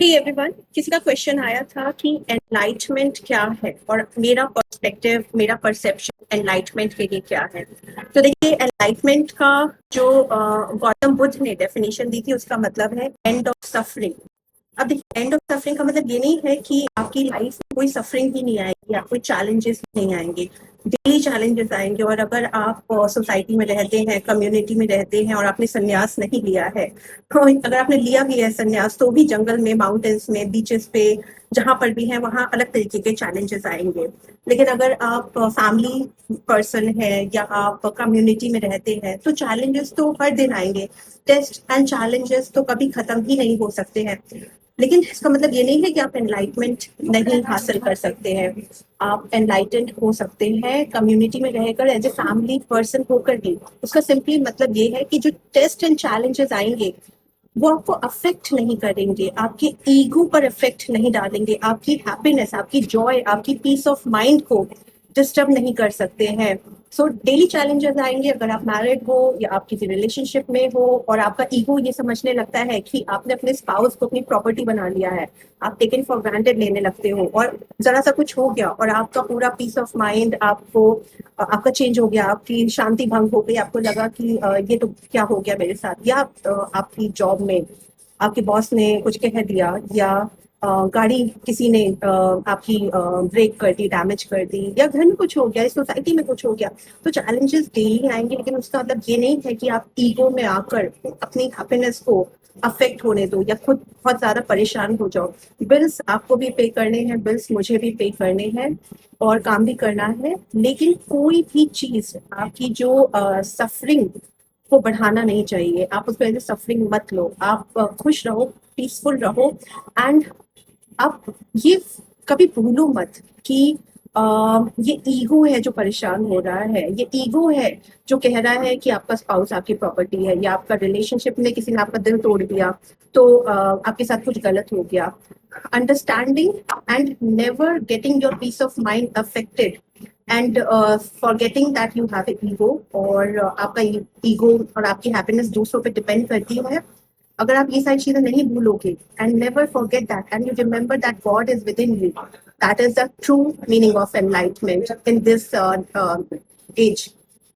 Hey everyone, किसी का question आया था कि एनलाइटमेंट क्या है और मेरा पर्सपेक्टिव, मेरा परसेप्शन एनलाइटमेंट के लिए क्या है। तो देखिए, एनलाइटमेंट का जो गौतम बुद्ध ने डेफिनेशन दी थी, उसका मतलब है एंड ऑफ सफरिंग। अब देखिए, एंड ऑफ सफरिंग का मतलब ये नहीं है कि आपकी लाइफ में कोई सफरिंग ही नहीं आएगी या कोई चैलेंजेस नहीं आएंगे। डेली चैलेंजेस आएंगे। और अगर आप सोसाइटी में रहते हैं, कम्युनिटी में रहते हैं और आपने संन्यास नहीं लिया है, तो अगर आपने लिया भी है संन्यास, तो भी जंगल में, माउंटेन्स में, बीचेस पे, जहां पर भी है वहां अलग तरीके के चैलेंजेस आएंगे। लेकिन अगर आप फैमिली पर्सन है या आप कम्युनिटी में रहते हैं, तो चैलेंजेस तो हर दिन आएंगे। टेस्ट एंड चैलेंजेस तो कभी खत्म ही नहीं हो सकते हैं। लेकिन इसका मतलब ये नहीं है कि आप एनलाइटमेंट नहीं हासिल कर सकते हैं। आप एनलाइटेंड हो सकते हैं कम्युनिटी में रहकर, एज ए फैमिली पर्सन होकर भी। उसका सिंपली मतलब ये है कि जो टेस्ट एंड चैलेंजेस आएंगे, वो आपको अफेक्ट नहीं करेंगे, आपके ईगो पर अफेक्ट नहीं डालेंगे, आपकी हैप्पीनेस, आपकी जॉय, आपकी पीस ऑफ माइंड को डिस्टर्ब नहीं कर सकते हैं। सो डेली चैलेंजेस आएंगे। अगर आप मैरिड हो या आप किसी रिलेशनशिप में हो और आपका ईगो ये समझने लगता है कि आपने अपने स्पाउस को अपनी प्रॉपर्टी बना लिया है, आप टेकन फॉर ग्रांटेड लेने लगते हो, और जरा सा कुछ हो गया और आपका पूरा पीस ऑफ माइंड आपको आपका चेंज हो गया, आपकी शांति भंग हो गई, आपको लगा कि ये तो क्या हो गया मेरे साथ, या आपकी जॉब में आपके बॉस ने कुछ कह दिया, या गाड़ी किसी ने आपकी ब्रेक कर दी, डैमेज कर दी, या घर में कुछ हो गया, इस सोसाइटी में कुछ हो गया। तो चैलेंजेस डेली आएंगे, लेकिन उसका मतलब ये नहीं है कि आप ईगो में आकर अपनी हैप्पीनेस को अफेक्ट होने दो या खुद बहुत ज्यादा परेशान हो जाओ। बिल्स आपको भी पे करने हैं, बिल्स मुझे भी पे करने हैं, और काम भी करना है। लेकिन कोई भी चीज आपकी जो सफरिंग को बढ़ाना नहीं चाहिए। आप उसको एज सफरिंग मत लो। आप खुश रहो, पीसफुल रहो। एंड आप ये कभी भूलो मत कि ये ईगो है जो परेशान हो रहा है, ये ईगो है जो कह रहा है कि आपका स्पाउस आपकी प्रॉपर्टी है, या आपका रिलेशनशिप में किसी ने आपका दिल तोड़ दिया, तो आपके साथ कुछ गलत हो गया। Understanding and never getting your peace of mind affected, and forgetting that you have a ego, और आपका ईगो और आपकी हैप्पीनेस दूसरों पे डिपेंड करती है। अगर आप ये सारी चीजें नहीं भूलोगे, and never forget that, and you remember that God is within you, that is the true meaning of enlightenment in this as.